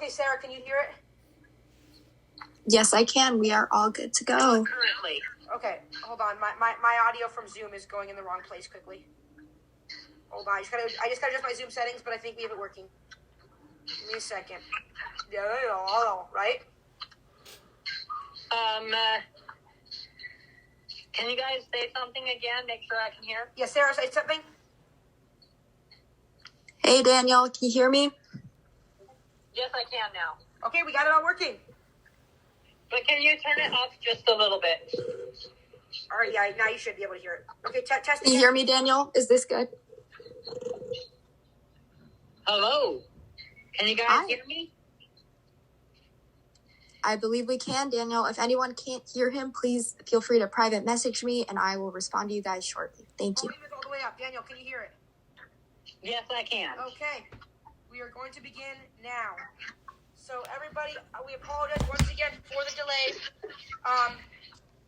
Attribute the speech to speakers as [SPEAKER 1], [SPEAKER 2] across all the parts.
[SPEAKER 1] Okay, Sarah, can you hear it?
[SPEAKER 2] Yes, I can. We are all good to go.
[SPEAKER 1] Currently. Okay, hold on. My audio from Zoom is going in the wrong place quickly. Hold on. I just gotta adjust my Zoom settings, but I think we have it working. Give me a second. Right?
[SPEAKER 3] Can you guys say something again? Make sure I can hear.
[SPEAKER 1] Yeah, Sarah, say something.
[SPEAKER 2] Hey, Daniel, can you hear me?
[SPEAKER 3] Yes, I can now.
[SPEAKER 1] Okay, we got it all working.
[SPEAKER 3] But can you turn it up just a little bit?
[SPEAKER 1] All right, yeah, now you should be able to hear it. Okay, test
[SPEAKER 2] Can you hear me, Daniel? Is this good?
[SPEAKER 3] Hello? Can you guys hear me?
[SPEAKER 2] I believe we can, Daniel. If anyone can't hear him, please feel free to private message me, and I will respond to you guys shortly. Thank you.
[SPEAKER 1] Volume is all the way up. Daniel, can you hear it?
[SPEAKER 3] Yes, I can.
[SPEAKER 1] Okay, we are going to begin now. So everybody, we apologize once again for the delays,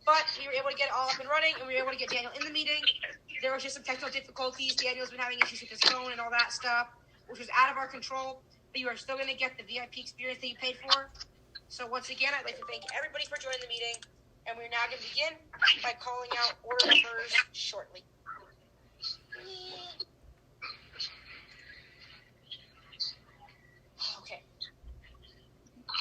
[SPEAKER 1] but we were able to get it all up and running, and we were able to get Daniel in the meeting. There was just some technical difficulties. Daniel's been having issues with his phone and all that stuff, which was out of our control, but you are still going to get the VIP experience that you paid for. So once again, I'd like to thank everybody for joining the meeting, and we're now going to begin by calling out order numbers shortly. Okay. All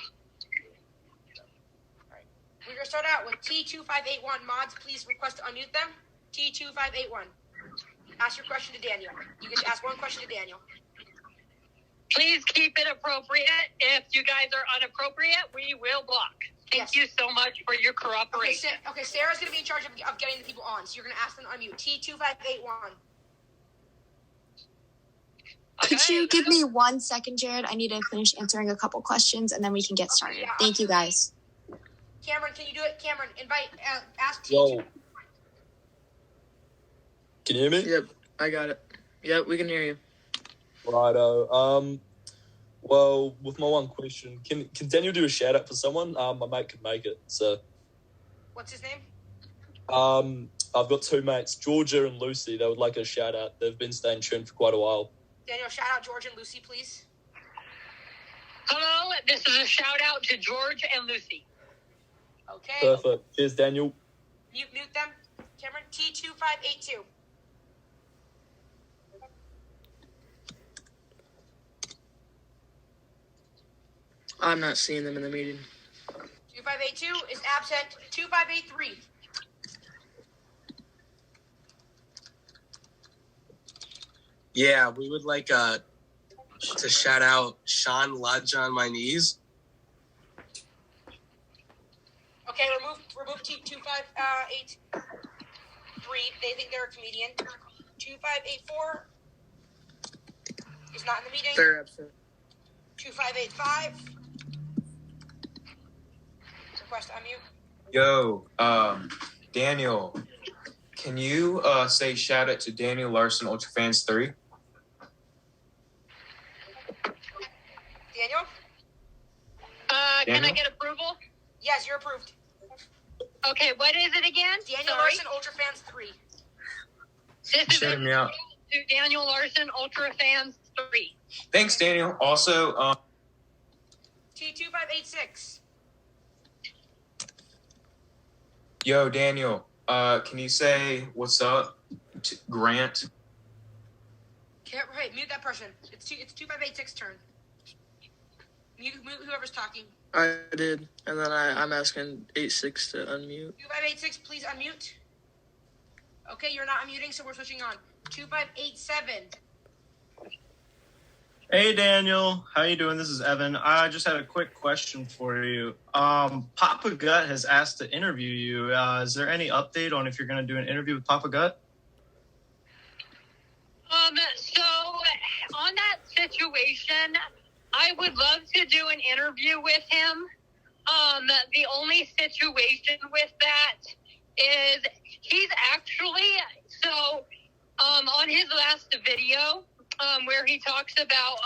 [SPEAKER 1] right. We're going to start out with T2581. Mods, please request to unmute them. T2581. Ask your question to Daniel. You get to ask one question to Daniel.
[SPEAKER 3] Please keep it appropriate. If you guys are inappropriate, we will block. Thank you so much for your cooperation.
[SPEAKER 1] Okay, Sarah's going to be in charge of getting the people on, so you're going to ask them to unmute. T2581.
[SPEAKER 2] Could you give me 1 second, Jared? I need to finish answering a couple questions, and then we can get started. Yeah, Thank you, guys.
[SPEAKER 1] Cameron, can you do it? Cameron, ask T.
[SPEAKER 4] Yo. Can you hear me?
[SPEAKER 5] Yep, I got it. Yep, we can hear you.
[SPEAKER 4] Righto. Well, with my one question, can Daniel do a shout out for someone? My mate could make it. So.
[SPEAKER 1] What's his name?
[SPEAKER 4] I've got two mates, Georgia and Lucy. They would like a shout out. They've been staying tuned for quite a while.
[SPEAKER 1] Daniel, shout out George and Lucy, please.
[SPEAKER 3] Hello, this is a shout out to George and Lucy.
[SPEAKER 1] Okay.
[SPEAKER 4] Perfect. Cheers, Daniel.
[SPEAKER 1] Mute them. Cameron, T2582.
[SPEAKER 5] I'm not seeing them in the meeting.
[SPEAKER 1] 2582 is absent. 2583.
[SPEAKER 6] Yeah, we would like to shout out Sean Lodge on my knees.
[SPEAKER 1] Okay, remove T2583. They think they're a comedian. 2584 is not in the meeting.
[SPEAKER 5] They're absent.
[SPEAKER 1] 2585. Request unmute.
[SPEAKER 7] Yo, Daniel, can you say shout out to Daniel Larson, Ultra Fans 3?
[SPEAKER 1] Daniel?
[SPEAKER 3] Can I get approval?
[SPEAKER 1] Yes, you're approved.
[SPEAKER 3] Okay, what is it again?
[SPEAKER 1] Daniel Larson, Ultra Fans 3.
[SPEAKER 3] This is
[SPEAKER 7] Shout me out.
[SPEAKER 3] To Daniel Larson, Ultra Fans 3.
[SPEAKER 7] Thanks, Daniel. Also,
[SPEAKER 1] T2586.
[SPEAKER 7] yo, Daniel, can you say what's up to Grant?
[SPEAKER 1] Right, mute that person. It's 2586 turn. Mute whoever's talking.
[SPEAKER 5] I did, and then I'm asking 86 to unmute.
[SPEAKER 1] 2586, please unmute. Okay, you're not unmuting, so we're switching on. 2587.
[SPEAKER 8] Hey, Daniel. How you doing? This is Evan. I just had a quick question for you. Papa Gut has asked to interview you. Is there any update on if you're going to do an interview with Papa Gut?
[SPEAKER 3] So on that situation, I would love to do an interview with him. The only situation with that is he's actually, on his last video, where he talks about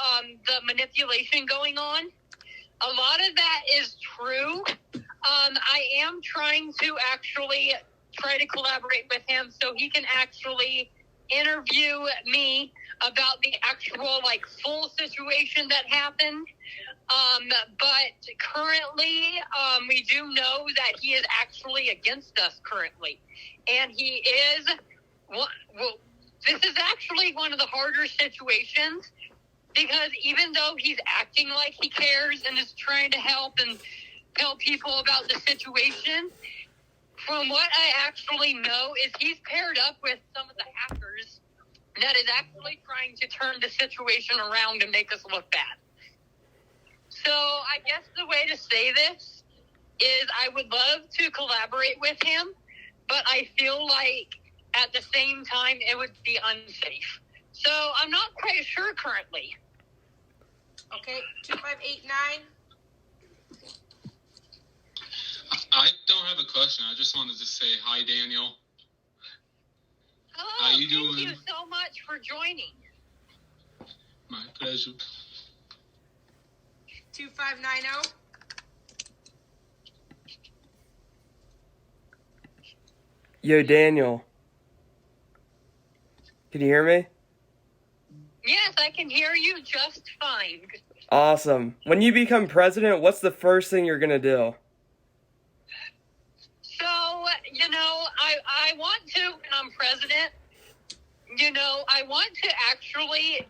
[SPEAKER 3] the manipulation going on, a lot of that is true. I am trying to actually try to collaborate with him so he can actually interview me about the actual full situation that happened. But currently, we do know that he is actually against us currently. And he is, well, this is actually one of the harder situations because even though he's acting like he cares and is trying to help and tell people about the situation, from what I actually know is he's paired up with some of the hackers that is actually trying to turn the situation around and make us look bad. So I guess the way to say this is I would love to collaborate with him, but I feel like at the same time it would be unsafe. So I'm not quite sure currently.
[SPEAKER 1] Okay, 2589.
[SPEAKER 9] I don't have a question. I just wanted to say hi, Daniel.
[SPEAKER 3] Oh,
[SPEAKER 9] How you
[SPEAKER 3] thank
[SPEAKER 9] doing?
[SPEAKER 3] you so much for joining.
[SPEAKER 9] My pleasure.
[SPEAKER 1] 2590.
[SPEAKER 10] Yo, Daniel. Can you hear me?
[SPEAKER 3] Yes, I can hear you just fine.
[SPEAKER 10] Awesome. When you become president, what's the first thing you're gonna do?
[SPEAKER 3] So, I want to, when I'm president, I want to actually,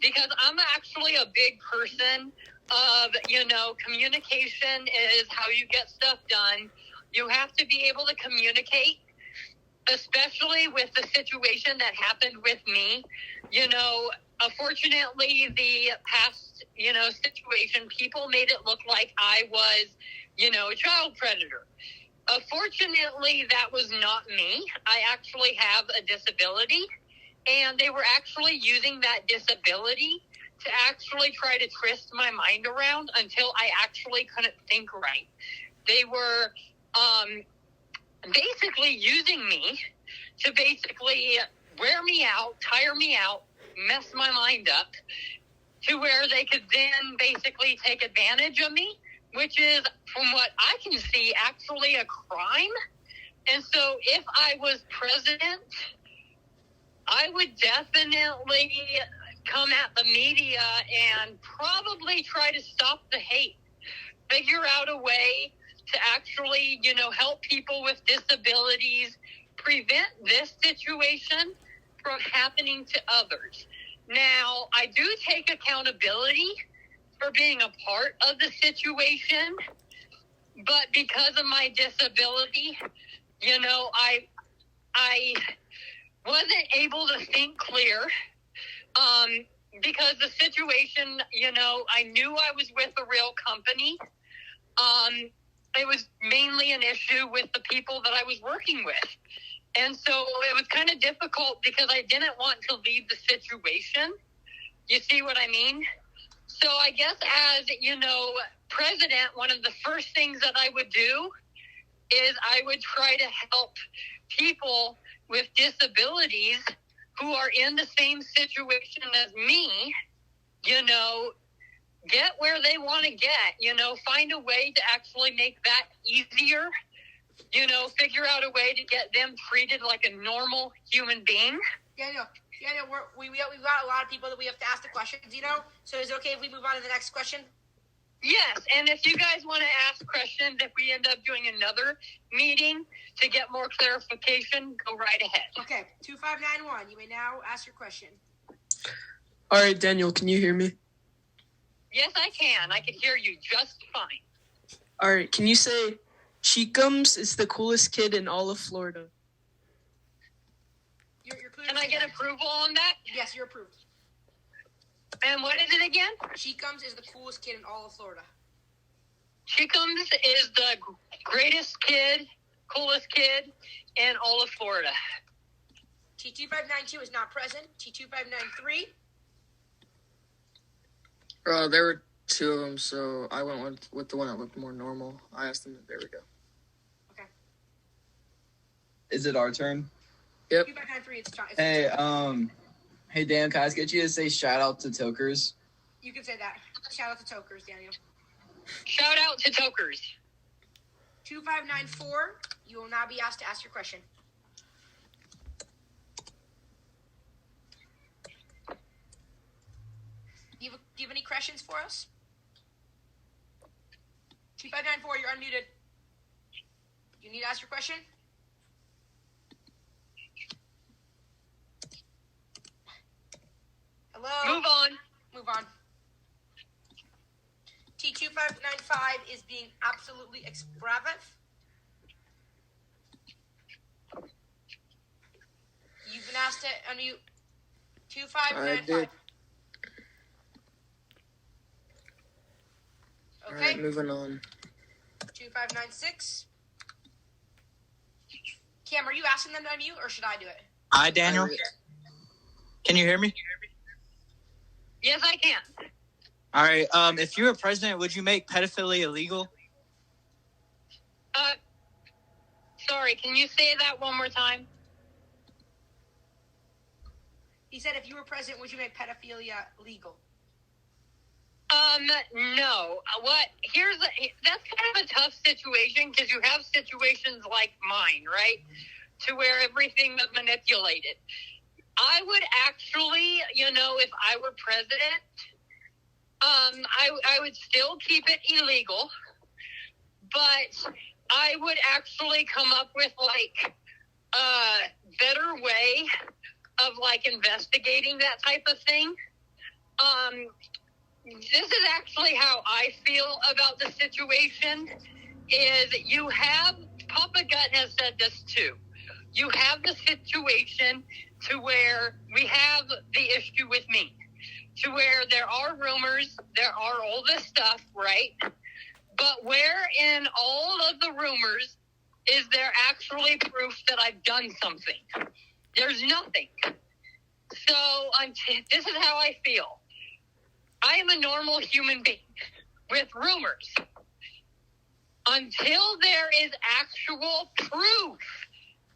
[SPEAKER 3] because I'm actually a big person of, communication is how you get stuff done. You have to be able to communicate, especially with the situation that happened with me. Unfortunately, the past, situation, people made it look like I was, a child predator. Fortunately, that was not me. I actually have a disability, and they were actually using that disability to actually try to twist my mind around until I actually couldn't think right. They were basically using me to basically wear me out, tire me out, mess my mind up, to where they could then basically take advantage of me, which is, from what I can see, actually a crime. And so if I was president, I would definitely come at the media and probably try to stop the hate, figure out a way to actually, help people with disabilities, prevent this situation from happening to others. Now, I do take accountability for being a part of the situation, but because of my disability, I wasn't able to think clear, because the situation, I knew I was with a real company. It was mainly an issue with the people that I was working with. And so it was kind of difficult because I didn't want to leave the situation. You see what I mean? So I guess as, president, one of the first things that I would do is I would try to help people with disabilities who are in the same situation as me, get where they want to get, find a way to actually make that easier, figure out a way to get them treated like a normal human being.
[SPEAKER 1] Daniel, we've got a lot of people that we have to ask the questions, So is it okay if we move on to the next question?
[SPEAKER 3] Yes, and if you guys want to ask questions, if we end up doing another meeting to get more clarification, go right ahead.
[SPEAKER 1] Okay, 2591, you may now ask your question.
[SPEAKER 5] All right, Daniel, can you hear me?
[SPEAKER 3] Yes, I can. I can hear you just fine.
[SPEAKER 5] All right, can you say Cheekums is the coolest kid in all of Florida?
[SPEAKER 1] You're clear.
[SPEAKER 3] Can I get approval on that?
[SPEAKER 1] Yes, you're approved.
[SPEAKER 3] And what is it again?
[SPEAKER 1] Cheekums is the coolest kid in all of Florida.
[SPEAKER 3] Cheekums is the greatest kid, coolest kid in all of Florida.
[SPEAKER 1] T2592 is not present. T2593.
[SPEAKER 5] There were two of them, so I went with the one that looked more normal. I asked them. There we go.
[SPEAKER 1] Okay.
[SPEAKER 11] Is it our turn?
[SPEAKER 5] Yep.
[SPEAKER 1] 2593. It's
[SPEAKER 11] Hey Dan, can I just get you to say shout out to Tokers?
[SPEAKER 1] You can say that. Shout out to Tokers, Daniel.
[SPEAKER 3] Shout out to Tokers.
[SPEAKER 1] 2594. You will now be asked to ask your question. Do you have any questions for us? 2594, you're unmuted. You need to ask your question? Hello?
[SPEAKER 3] Move on.
[SPEAKER 1] Move on. T2595 is being absolutely extravagant. You've been asked to unmute 2595.
[SPEAKER 5] I did.
[SPEAKER 1] Okay.
[SPEAKER 5] All right, moving on.
[SPEAKER 1] 2596. Cam, are you asking them to unmute or should I do it?
[SPEAKER 12] Hi, Daniel. Can you hear me?
[SPEAKER 3] Yes, I can.
[SPEAKER 12] All right. If you were president, would you make pedophilia illegal?
[SPEAKER 3] Sorry, can you say that one more time?
[SPEAKER 1] He said, if you were president, would you make pedophilia legal?
[SPEAKER 3] No. That's kind of a tough situation because you have situations like mine, right? To where everything is manipulated. I would actually, if I were president, I would still keep it illegal, but I would actually come up with like a better way of like investigating that type of thing. This is actually how I feel about the situation is you have, Papa Gut has said this too. You have the situation to where we have the issue with me, to where there are rumors, there are all this stuff, right? But where in all of the rumors is there actually proof that I've done something? There's nothing. So this is how I feel. I am a normal human being with rumors. Until there is actual proof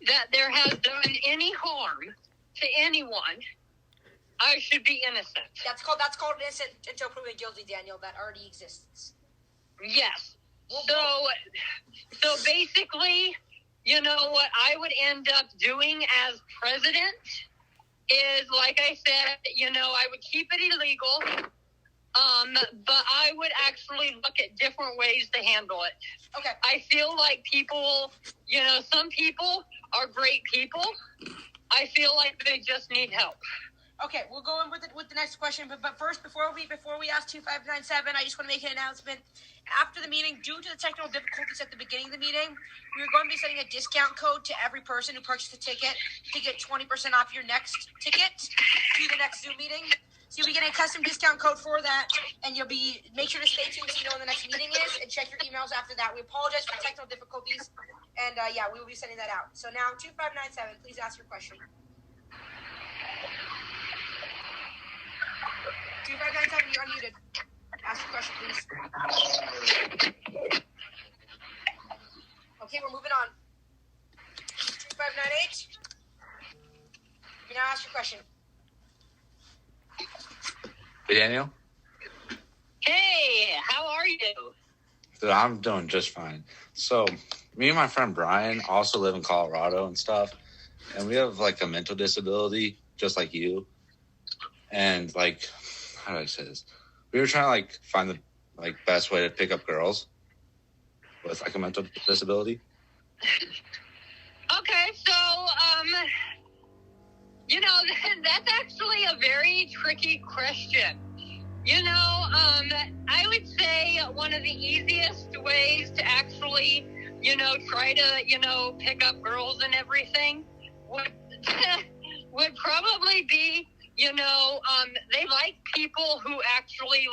[SPEAKER 3] that there has done any harm to anyone, I should be innocent.
[SPEAKER 1] That's called innocent until proven guilty, Daniel. That already exists.
[SPEAKER 3] Yes. So basically, what I would end up doing as president is, like I said, I would keep it illegal. But I would actually look at different ways to handle it.
[SPEAKER 1] Okay.
[SPEAKER 3] I feel like people, some people are great people. I feel like they just need help.
[SPEAKER 1] Okay, we'll go in with the next question. But first, before we ask 2597, I just want to make an announcement. After the meeting, due to the technical difficulties at the beginning of the meeting, we're going to be sending a discount code to every person who purchased a ticket to get 20% off your next ticket to the next Zoom meeting. So you'll be getting a custom discount code for that, and make sure to stay tuned so you know when the next meeting is, and check your emails after that. We apologize for technical difficulties, and we will be sending that out. So now, 2597, please ask your question. 2597, you're unmuted. Ask your question, please. Okay, we're moving on. 2598. You can now ask your question.
[SPEAKER 13] Hey, Daniel.
[SPEAKER 3] Hey, how are you?
[SPEAKER 13] Dude, I'm doing just fine. So, me and my friend Brian also live in Colorado and stuff, and we have like a mental disability, just like you. And like, how do I say this? We were trying to like find the best way to pick up girls with like a mental disability.
[SPEAKER 3] Okay, so that's actually a very tricky question. I would say one of the easiest ways to actually, try to, pick up girls and everything would probably be, they like people who actually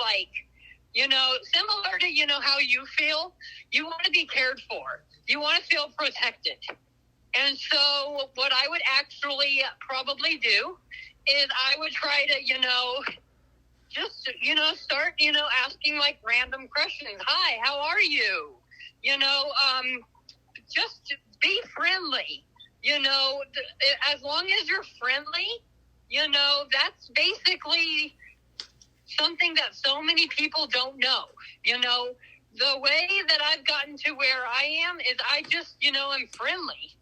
[SPEAKER 3] similar to, how you feel. You want to be cared for. You want to feel protected. And so what I would actually probably do is I would try to, start, asking like random questions. Hi, how are you? Just be friendly. As long as you're friendly, that's basically something that so many people don't know. The way that I've gotten to where I am is I just, am friendly.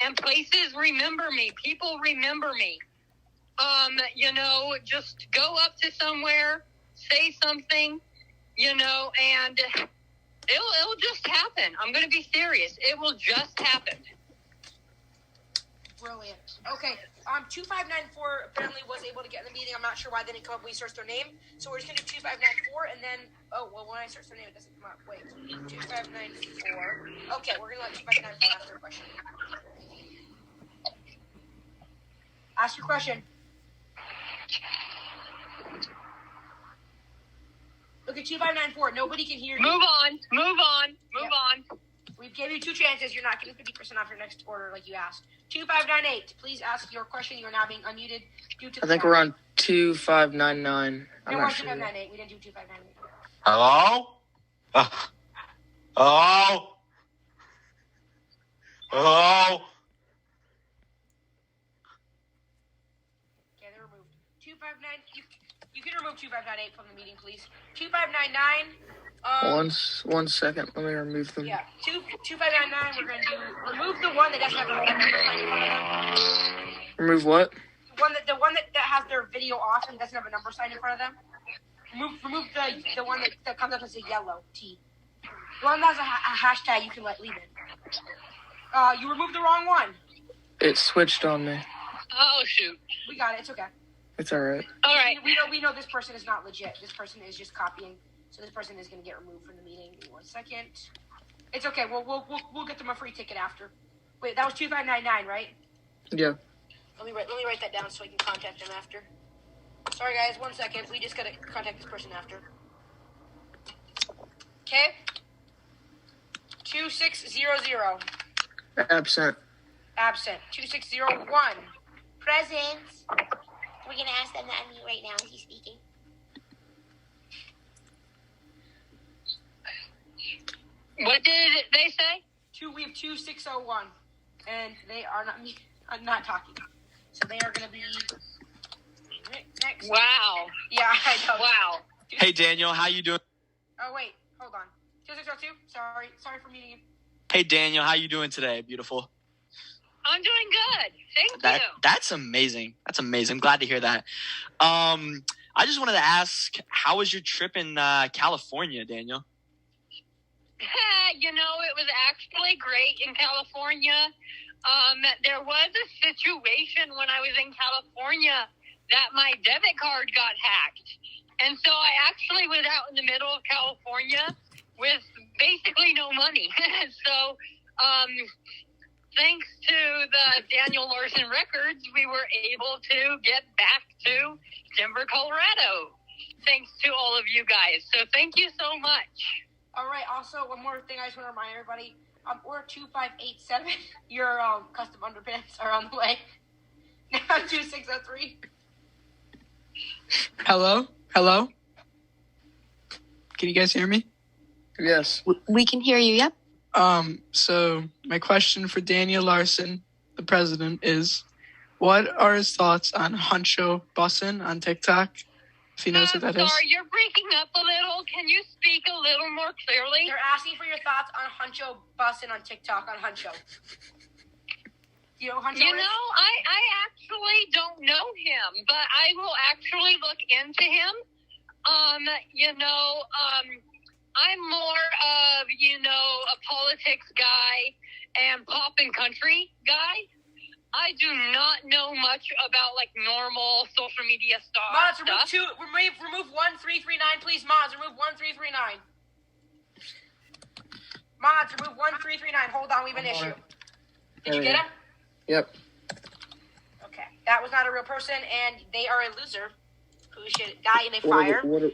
[SPEAKER 3] And places remember me. People remember me. Just go up to somewhere, say something, and It'll just happen. I'm going to be serious. It will just happen.
[SPEAKER 1] Brilliant. Okay. 2594 apparently was able to get in the meeting. I'm not sure why they didn't come up when we searched their name. So we're just going to do 2594 and then, when I search their name, it doesn't come up. Wait. 2594. Okay, we're going to let 2594 ask their question. Ask your question. Look at 2594. Nobody can hear you.
[SPEAKER 3] Move on.
[SPEAKER 1] We gave you 2 chances. You're not getting 50% off your next order like you asked. 2598. Please ask your question. You are now being unmuted due to.
[SPEAKER 5] I think we're on 2599.
[SPEAKER 1] No, we're on 2598. We didn't do 2598.
[SPEAKER 13] Hello? Hello? Hello?
[SPEAKER 1] Okay, they're removed. 259. You can remove 2598 from the meeting, please. 2599.
[SPEAKER 5] One second. Let me remove them.
[SPEAKER 1] Yeah, 2599. We're going to remove the one that doesn't have a number sign in front of them.
[SPEAKER 5] Remove what?
[SPEAKER 1] The one that has their video off and doesn't have a number sign in front of them. Remove the one that comes up as a yellow T. The one that has a hashtag you can leave in. You removed the wrong one.
[SPEAKER 5] It switched on me.
[SPEAKER 3] Oh, shoot.
[SPEAKER 1] We got it. It's okay.
[SPEAKER 5] It's all right.
[SPEAKER 3] All right.
[SPEAKER 1] We know this person is not legit. This person is just copying. So this person is going to get removed from the meeting. Give me 1 second. It's okay. We'll get them a free ticket after. Wait, that was 2599, right?
[SPEAKER 5] Yeah.
[SPEAKER 1] Let me write that down so I can contact them after. Sorry guys, 1 second. We just gotta contact this person after. Okay. 2600.
[SPEAKER 5] Absent.
[SPEAKER 1] 2601.
[SPEAKER 14] Present. We're gonna ask them to unmute right now. He's speaking.
[SPEAKER 3] What did they say?
[SPEAKER 1] We have 2601, and they are not talking. So they are going to be next.
[SPEAKER 3] Wow.
[SPEAKER 1] Yeah, I know.
[SPEAKER 3] Wow.
[SPEAKER 12] Hey, Daniel, how you doing?
[SPEAKER 1] Oh, wait. Hold on. 2602? Sorry for meeting you.
[SPEAKER 12] Hey, Daniel, how you doing today, beautiful?
[SPEAKER 3] I'm doing good. Thank you.
[SPEAKER 12] That's amazing. That's amazing. I'm glad to hear that. I just wanted to ask, how was your trip in California, Daniel?
[SPEAKER 3] It was actually great in California. There was a situation when I was in California that my debit card got hacked. And so I actually was out in the middle of California with basically no money. So, thanks to the Daniel Larson records, we were able to get back to Denver, Colorado. Thanks to all of you guys. So thank you so much.
[SPEAKER 1] All right. Also, one more thing I just want to remind everybody. We're 2587. Your custom underpants are on the way. Now 2603.
[SPEAKER 15] Hello? Can you guys hear me?
[SPEAKER 5] Yes.
[SPEAKER 2] We can hear you, yep.
[SPEAKER 15] So my question for Daniel Larson, the president, is what are his thoughts on Huncho Bussin on TikTok? If he knows what that is.
[SPEAKER 3] Sorry, you're breaking up a little. Can you speak a little more clearly?
[SPEAKER 1] They're asking for your thoughts on Huncho Bussin on TikTok on Huncho. Do you know who Huncho is?
[SPEAKER 3] I actually don't know him, but I will actually look into him. I'm more of, a politics guy and pop and country guy. I do not know much about, normal social media stuff.
[SPEAKER 1] Mods, remove 1339, please. Mods, remove 1339. Mods, remove 1339. Hold on, we have an issue. Did you get him?
[SPEAKER 5] Yep.
[SPEAKER 1] Okay. That was not a real person, and they are a loser who should die in a fire.
[SPEAKER 16] Hello,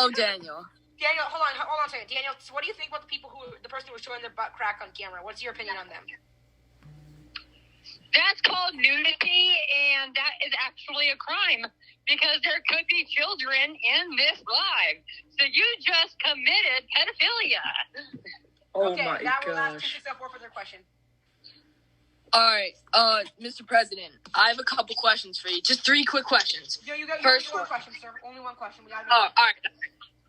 [SPEAKER 16] Daniel.
[SPEAKER 1] Daniel, hold on a second. Daniel, so what do you think about the person who was showing their butt crack on camera? What's your opinion on them?
[SPEAKER 3] That's called nudity, and that is actually a crime because there could be children in this live. So you just committed pedophilia.
[SPEAKER 5] Oh
[SPEAKER 1] okay,
[SPEAKER 5] my
[SPEAKER 1] that will ask
[SPEAKER 5] gosh.
[SPEAKER 1] 2604 for their question.
[SPEAKER 16] All right, Mr. President, I have a couple questions for you. Just 3 quick questions.
[SPEAKER 1] You got
[SPEAKER 16] First
[SPEAKER 1] one question, sir. Only one question. We got
[SPEAKER 16] all right.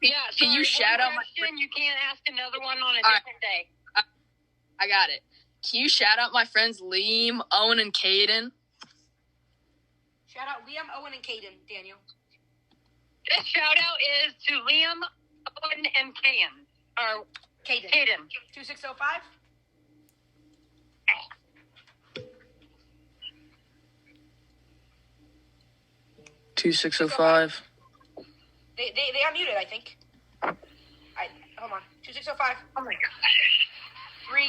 [SPEAKER 3] Yeah,
[SPEAKER 16] Can you shout out my
[SPEAKER 3] question? You can't ask another one on a
[SPEAKER 16] All right.
[SPEAKER 3] different day.
[SPEAKER 16] I got it. Can you shout out my friends Liam, Owen, and Caden?
[SPEAKER 1] Shout out Liam, Owen, and Caden, Daniel.
[SPEAKER 3] This shout out is to Liam, and Kaden. Or
[SPEAKER 1] Caden.
[SPEAKER 3] Kaden.
[SPEAKER 1] 2605.
[SPEAKER 5] 2605.
[SPEAKER 1] They unmuted, I think. Hold on. 2605.
[SPEAKER 3] Oh my god.
[SPEAKER 1] 3,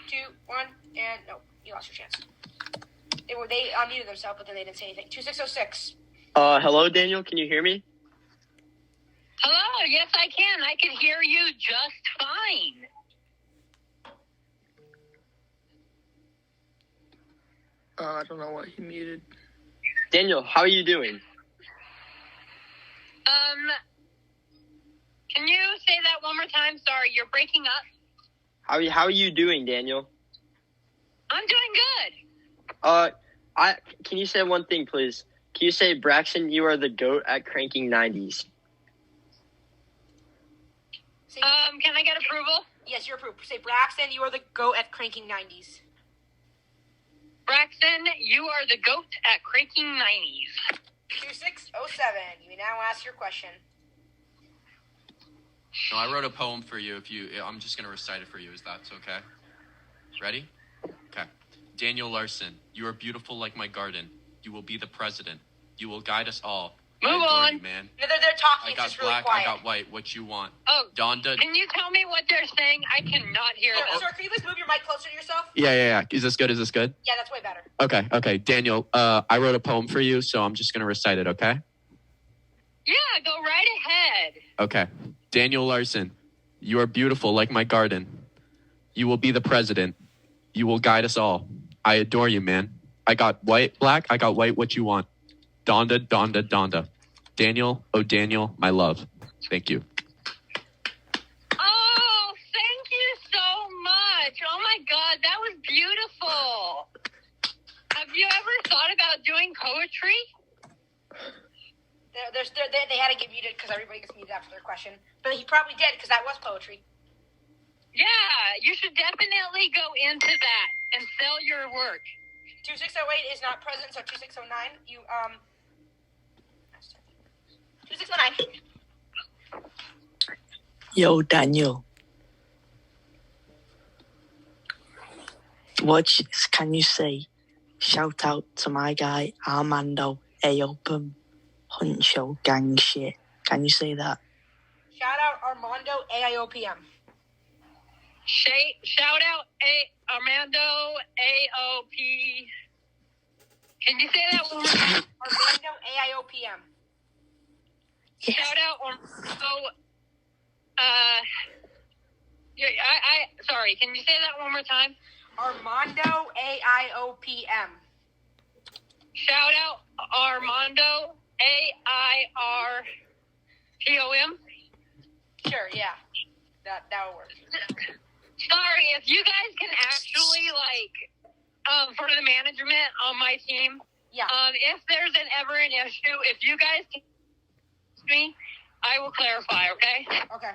[SPEAKER 1] 2, 1, and no, you lost your chance. They unmuted themselves, but then they didn't say anything. 2606.
[SPEAKER 17] Hello, Daniel. Can you hear me?
[SPEAKER 3] Hello, yes I can. I can hear you just fine.
[SPEAKER 5] I don't know what he muted.
[SPEAKER 17] Daniel, how are you doing?
[SPEAKER 3] Can you say that one more time? Sorry, you're breaking up.
[SPEAKER 17] How are you doing, Daniel?
[SPEAKER 3] I'm doing good.
[SPEAKER 17] Can you say one thing, please? Can you say, Braxton, you are the GOAT at cranking 90s?
[SPEAKER 3] Can I get approval?
[SPEAKER 1] Yes, you're approved. Say, Braxton, you are the GOAT at cranking 90s.
[SPEAKER 3] Braxton, you are the GOAT at cranking 90s.
[SPEAKER 1] 2607. You may now ask your question.
[SPEAKER 18] No, I wrote a poem for you. I'm just gonna recite it for you. Is that okay? Ready? Okay. Daniel Larson, you are beautiful like my garden. You will be the president. You will guide us all.
[SPEAKER 3] Move
[SPEAKER 18] I adore
[SPEAKER 3] on.
[SPEAKER 18] you, man.
[SPEAKER 1] No, they're talking.
[SPEAKER 18] I
[SPEAKER 1] It's
[SPEAKER 18] got
[SPEAKER 1] just really
[SPEAKER 18] black.
[SPEAKER 1] quiet.
[SPEAKER 18] I got white. What you want?
[SPEAKER 3] Oh,
[SPEAKER 18] Donda.
[SPEAKER 3] can you tell me what they're saying? I cannot hear them.
[SPEAKER 1] Sir, can you please move your mic closer to yourself?
[SPEAKER 18] Yeah. Is this good?
[SPEAKER 1] Yeah, that's way better.
[SPEAKER 18] Okay. Daniel, I wrote a poem for you, so I'm just gonna recite it. Okay.
[SPEAKER 3] Yeah, go right ahead.
[SPEAKER 18] Okay. Daniel Larson, you are beautiful like my garden. You will be the president. You will guide us all. I adore you, man. I got black. I got white. What you want? Donda. Daniel, oh Daniel, my love. Thank you.
[SPEAKER 3] Oh, thank you so much. Oh my God, that was beautiful. Have you ever thought about doing poetry?
[SPEAKER 1] They had to get muted because everybody gets muted after their question. But he probably did because that was poetry.
[SPEAKER 3] Yeah, you should definitely go into that and sell your work.
[SPEAKER 1] 2608 is not present, so 2609, 2609.
[SPEAKER 19] Yo, Daniel. Can you say, shout out to my guy Armando A-Open Huncho Gang Shit? Can you say that?
[SPEAKER 1] Shout out Armando AIOPM.
[SPEAKER 3] Shout out Armando AOP. Can you say that one more time?
[SPEAKER 1] Armando AIOPM.
[SPEAKER 3] Yes. Shout out Armando. Sorry. Can you say that one more time?
[SPEAKER 1] Armando AIOPM.
[SPEAKER 3] Shout out Armando AIRPOM.
[SPEAKER 1] Sure, yeah. That will work.
[SPEAKER 3] Sorry, if you guys can actually for the management on my team,
[SPEAKER 1] yeah.
[SPEAKER 3] If there's ever an issue, if you guys can me, I will clarify, okay?
[SPEAKER 1] Okay.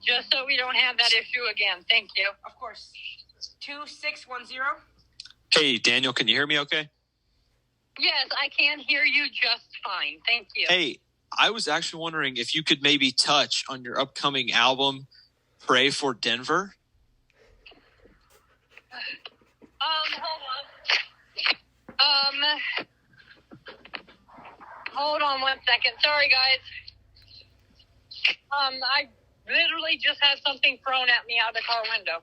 [SPEAKER 3] Just so we don't have that issue again. Thank you.
[SPEAKER 1] Of course. 2610.
[SPEAKER 20] Hey, Daniel, can you hear me okay?
[SPEAKER 3] Yes, I can hear you just fine. Thank you.
[SPEAKER 20] Hey, I was actually wondering if you could maybe touch on your upcoming album, Pray for Denver.
[SPEAKER 3] Hold on 1 second. Sorry, guys. I literally just had something thrown at me out of the car window.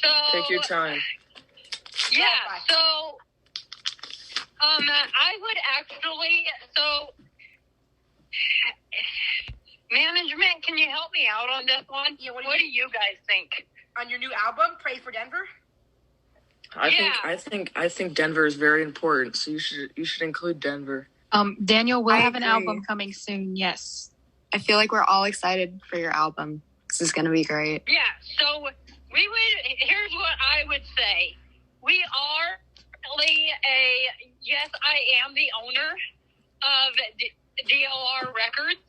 [SPEAKER 3] So
[SPEAKER 5] Take your time.
[SPEAKER 3] Yeah. So, I would actually. So, management, can you help me out on this one?
[SPEAKER 1] Yeah. What
[SPEAKER 3] do you guys think
[SPEAKER 1] on your new album, Pray for Denver?
[SPEAKER 5] I think Denver is very important, so you should include Denver.
[SPEAKER 21] Daniel will
[SPEAKER 2] I
[SPEAKER 21] have an
[SPEAKER 2] agree.
[SPEAKER 21] album coming soon. Yes.
[SPEAKER 2] I feel like we're all excited for your album. This is going to be great.
[SPEAKER 3] Yeah, so here's what I would say. We are really yes, I am the owner of DLR Records,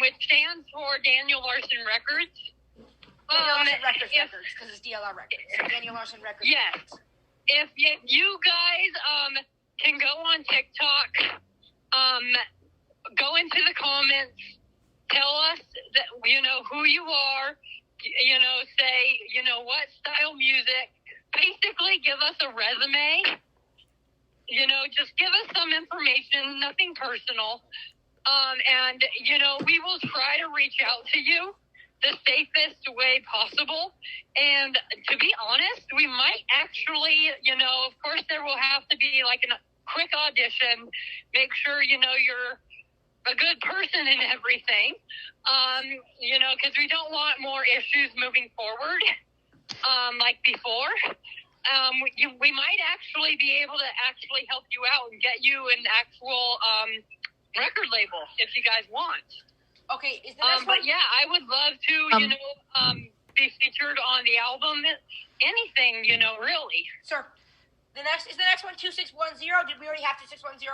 [SPEAKER 3] which stands for Daniel Larson Records.
[SPEAKER 1] Daniel Larson Records, because it's DLR Records. So Daniel Larson Records.
[SPEAKER 3] Yes. If you guys can go on TikTok Go into the comments, tell us that who you are, say what style music. Basically, give us a resume. Just give us some information, nothing personal. And we will try to reach out to you the safest way possible. And to be honest, we might actually, of course, there will have to be like a quick audition. Make sure you're a good person and everything. Because we don't want more issues moving forward, like before. We might actually be able to actually help you out and get you an actual record label if you guys want.
[SPEAKER 1] Okay, is the next one?
[SPEAKER 3] But yeah, I would love to, be featured on the album. Anything, really.
[SPEAKER 1] Sir, is the next one 2610? Did we already have 2610?